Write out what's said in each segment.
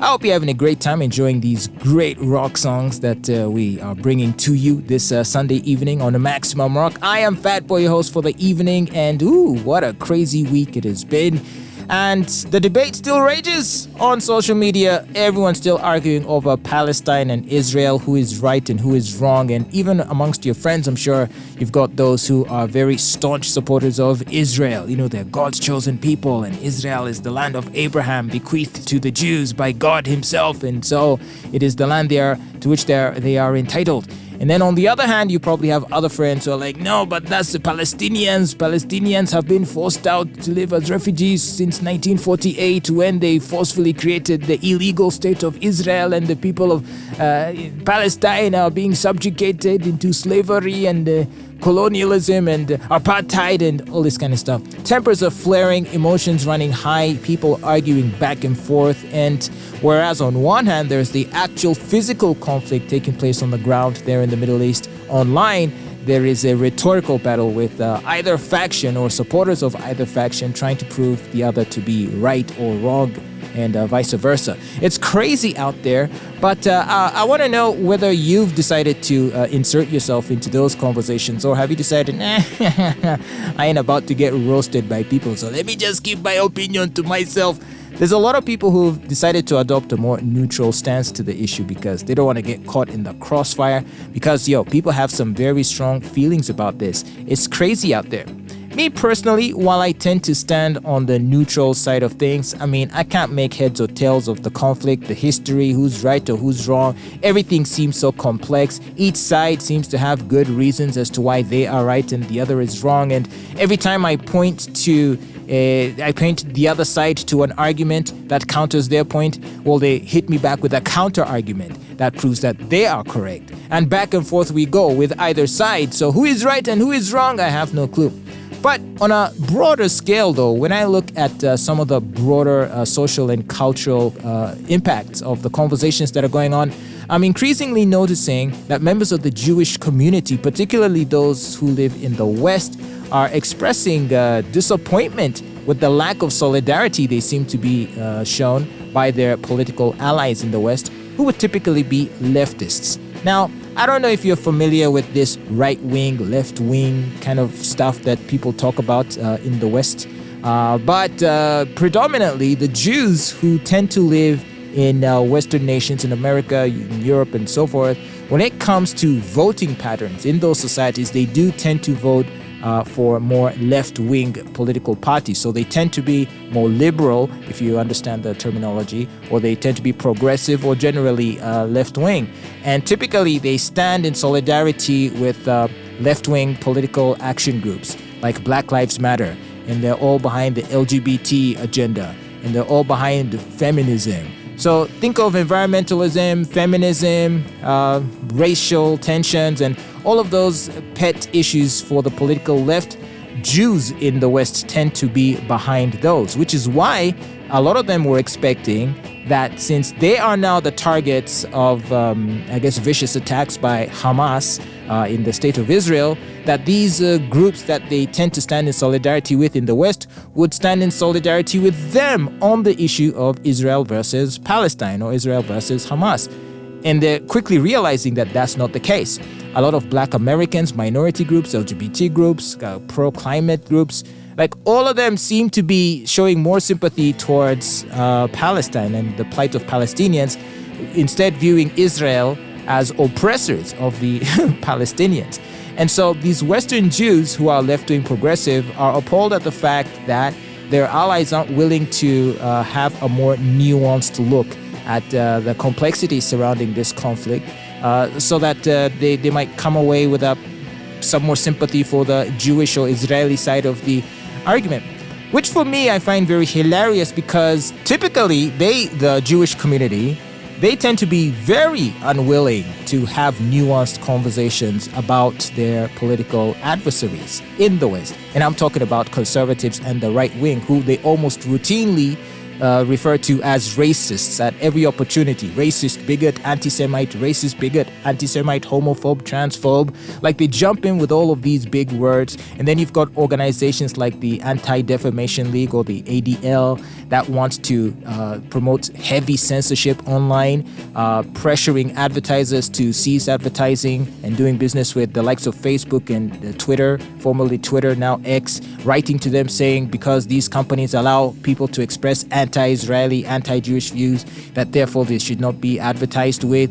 I hope you're having a great time enjoying these great rock songs that we are bringing to you this Sunday evening on the Maximum Rock. I am Fatboy, your host for the evening, and what a crazy week it has been. And the debate still rages on social media. Everyone's still arguing over Palestine and Israel, who is right and who is wrong. And even amongst your friends, I'm sure you've got those who are very staunch supporters of Israel. You know, they're God's chosen people, and Israel is the land of Abraham, bequeathed to the Jews by God himself. And so it is the land to which they are entitled. And then on the other hand, you probably have other friends who are like, no, but that's the Palestinians. Palestinians have been forced out to live as refugees since 1948, when they forcefully created the illegal state of Israel, and the people of Palestine are being subjugated into slavery and colonialism and apartheid and all this kind of stuff. Tempers are flaring, emotions running high, people arguing back and forth. And whereas on one hand, there's the actual physical conflict taking place on the ground there in the Middle East, online, there is a rhetorical battle with either faction or supporters of either faction trying to prove the other to be right or wrong, and vice versa. It's crazy out there, but I want to know whether you've decided to insert yourself into those conversations, or have you decided, I ain't about to get roasted by people, so let me just keep my opinion to myself. There's a lot of people who've decided to adopt a more neutral stance to the issue because they don't want to get caught in the crossfire, because, people have some very strong feelings about this. It's crazy out there. Me personally, while I tend to stand on the neutral side of things, I can't make heads or tails of the conflict, the history, who's right or who's wrong. Everything seems so complex. Each side seems to have good reasons as to why they are right and the other is wrong. And every time I point the other side to an argument that counters their point, well, they hit me back with a counter argument that proves that they are correct. And back and forth we go with either side. So who is right and who is wrong, I have no clue. But on a broader scale, though, when I look at some of the broader social and cultural impacts of the conversations that are going on, I'm increasingly noticing that members of the Jewish community, particularly those who live in the West, are expressing disappointment with the lack of solidarity they seem to be shown by their political allies in the West, who would typically be leftists. Now, I don't know if you're familiar with this right-wing, left-wing kind of stuff that people talk about in the West, but predominantly the Jews who tend to live in Western nations, in America, in Europe, and so forth, when it comes to voting patterns in those societies, they do tend to vote for more left-wing political parties. So they tend to be more liberal, if you understand the terminology, or they tend to be progressive or generally left-wing. And typically they stand in solidarity with left-wing political action groups like Black Lives Matter, and they're all behind the LGBT agenda, and they're all behind feminism. So think of environmentalism, feminism, racial tensions, and all of those pet issues for the political left. Jews in the West tend to be behind those, which is why a lot of them were expecting that since they are now the targets of, vicious attacks by Hamas in the state of Israel, that these groups that they tend to stand in solidarity with in the West would stand in solidarity with them on the issue of Israel versus Palestine, or Israel versus Hamas. And they're quickly realizing that that's not the case. A lot of Black Americans, minority groups, LGBT groups, pro-climate groups, like all of them seem to be showing more sympathy towards Palestine and the plight of Palestinians, instead viewing Israel as oppressors of the Palestinians. And so these Western Jews who are left-wing progressive are appalled at the fact that their allies aren't willing to have a more nuanced look at the complexity surrounding this conflict, so that they might come away with some more sympathy for the Jewish or Israeli side of the argument. Which for me I find very hilarious, because typically the Jewish community, they tend to be very unwilling to have nuanced conversations about their political adversaries in the West. And I'm talking about conservatives and the right wing, who they almost routinely refer to as racists at every opportunity. Racist, bigot, anti-Semite, racist, bigot, anti-Semite, homophobe, transphobe. Like, they jump in with all of these big words. And then you've got organizations like the Anti-Defamation League, or the ADL, that wants to promote heavy censorship online, pressuring advertisers to cease advertising and doing business with the likes of Facebook and Twitter, formerly Twitter, now X, writing to them saying because these companies allow people to express anti-Israeli, anti-Jewish views, that therefore they should not be advertised with.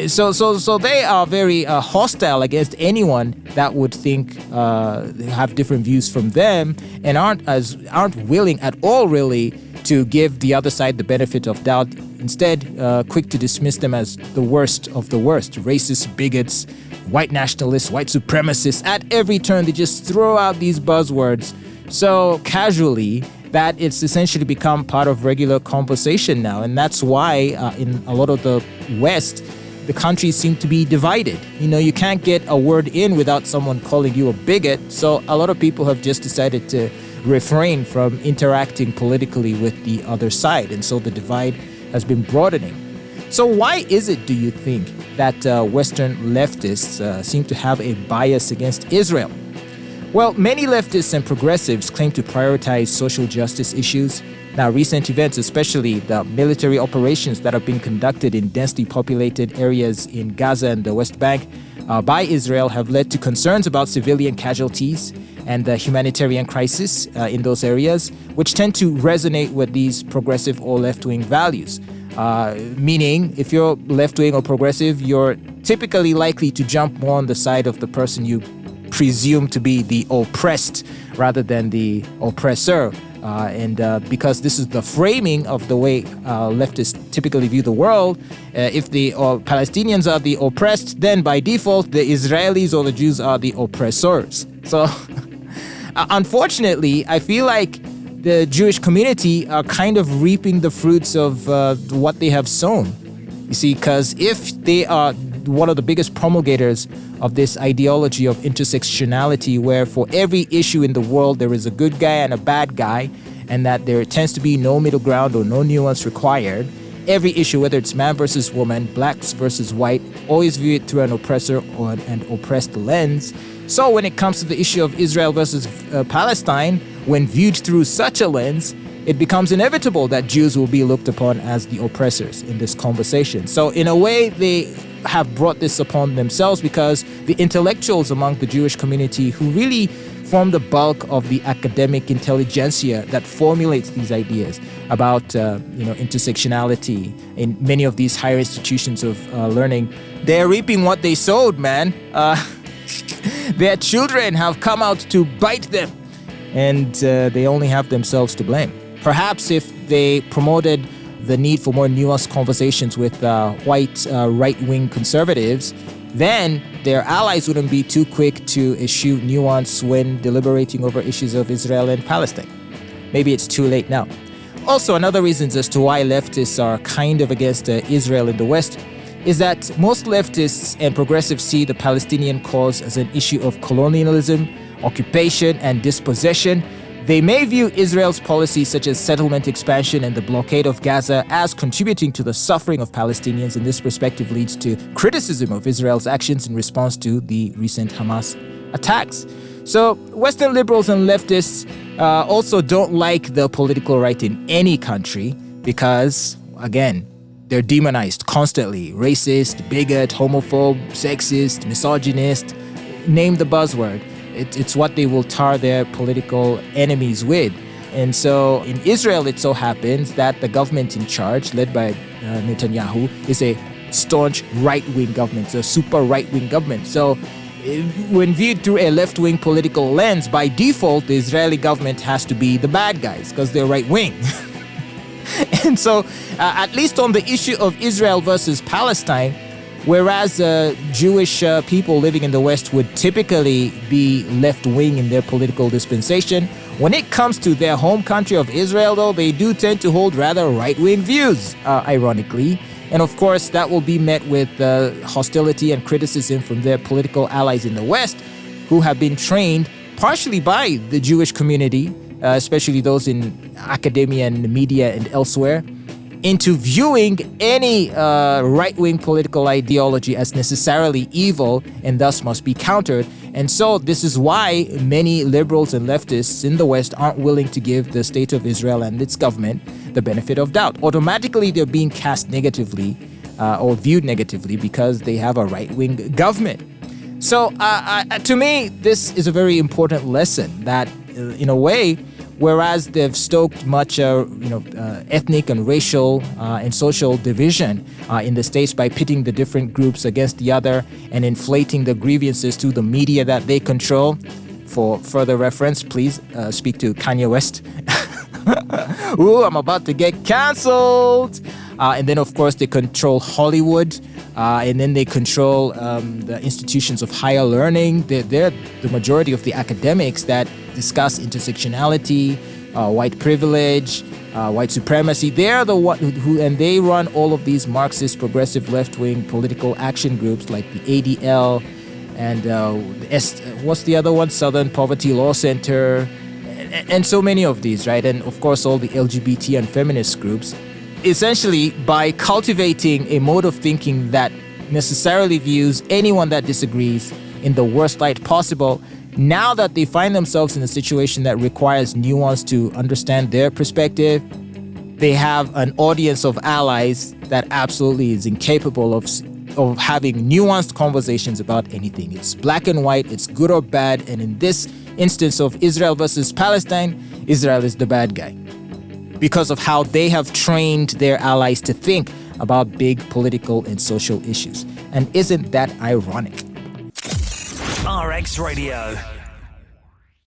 So they are very hostile against anyone that would think they have different views from them, and aren't willing at all really to give the other side the benefit of doubt. Instead, quick to dismiss them as the worst of the worst, racist, bigots, white nationalists, white supremacists. At every turn, they just throw out these buzzwords so casually that it's essentially become part of regular conversation now. And that's why in a lot of the West, the countries seem to be divided. You can't get a word in without someone calling you a bigot. So a lot of people have just decided to refrain from interacting politically with the other side. And so the divide has been broadening. So why is it, do you think, that Western leftists seem to have a bias against Israel? Well, many leftists and progressives claim to prioritize social justice issues. Now, recent events, especially the military operations that have been conducted in densely populated areas in Gaza and the West Bank by Israel, have led to concerns about civilian casualties and the humanitarian crisis in those areas, which tend to resonate with these progressive or left-wing values. Meaning, if you're left-wing or progressive, you're typically likely to jump more on the side of the person you presume to be the oppressed rather than the oppressor. And because this is the framing of the way leftists typically view the world, if the Palestinians are the oppressed, then by default, the Israelis or the Jews are the oppressors. So, unfortunately, I feel like the Jewish community are kind of reaping the fruits of what they have sown. You see, because if they are one of the biggest promulgators of this ideology of intersectionality, where for every issue in the world there is a good guy and a bad guy, and that there tends to be no middle ground or no nuance required, every issue, whether it's man versus woman, blacks versus white, always view it through an oppressor or an oppressed lens. So when it comes to the issue of Israel versus Palestine, when viewed through such a lens, it becomes inevitable that Jews will be looked upon as the oppressors in this conversation. So in a way, they have brought this upon themselves because the intellectuals among the Jewish community, who really form the bulk of the academic intelligentsia that formulates these ideas about intersectionality in many of these higher institutions of learning, they're reaping what they sowed, man. Their children have come out to bite them, and they only have themselves to blame. Perhaps if they promoted the need for more nuanced conversations with white right-wing conservatives, then their allies wouldn't be too quick to eschew nuance when deliberating over issues of Israel and Palestine. Maybe it's too late now. Also, another reason as to why leftists are kind of against Israel in the West is that most leftists and progressives see the Palestinian cause as an issue of colonialism, occupation, and dispossession. They may view Israel's policies such as settlement expansion and the blockade of Gaza as contributing to the suffering of Palestinians, and this perspective leads to criticism of Israel's actions in response to the recent Hamas attacks. So Western liberals and leftists also don't like the political right in any country because, again, they're demonized constantly. Racist, bigot, homophobe, sexist, misogynist, name the buzzword. It's what they will tar their political enemies with. And so in Israel, it so happens that the government in charge, led by Netanyahu, is a staunch right-wing government, a super right-wing government. So when viewed through a left-wing political lens, by default, the Israeli government has to be the bad guys because they're right-wing. And so, at least on the issue of Israel versus Palestine, whereas Jewish people living in the West would typically be left-wing in their political dispensation, when it comes to their home country of Israel, though, they do tend to hold rather right-wing views, ironically. And of course, that will be met with hostility and criticism from their political allies in the West, who have been trained partially by the Jewish community, especially those in academia and the media and elsewhere, into viewing any right-wing political ideology as necessarily evil and thus must be countered. And so this is why many liberals and leftists in the West aren't willing to give the state of Israel and its government the benefit of doubt. Automatically, they're being cast negatively or viewed negatively because they have a right-wing government. So to me, this is a very important lesson that, in a way, whereas they've stoked much ethnic and racial and social division in the States by pitting the different groups against the other and inflating the grievances to the media that they control. For further reference, please speak to Kanye West. Ooh, I'm about to get canceled. And then, of course, they control Hollywood. And then they control the institutions of higher learning. They're the majority of the academics that discuss intersectionality, white privilege, white supremacy. They're the one and they run all of these Marxist, progressive, left-wing political action groups like the ADL and what's the other one? Southern Poverty Law Center, and so many of these, right? And of course, all the LGBT and feminist groups. Essentially, by cultivating a mode of thinking that necessarily views anyone that disagrees in the worst light possible, now that they find themselves in a situation that requires nuance to understand their perspective, they have an audience of allies that absolutely is incapable of having nuanced conversations about anything. It's black and white, it's good or bad, and in this instance of Israel versus Palestine, Israel is the bad guy, because of how they have trained their allies to think about big political and social issues. And isn't that ironic? RX Radio.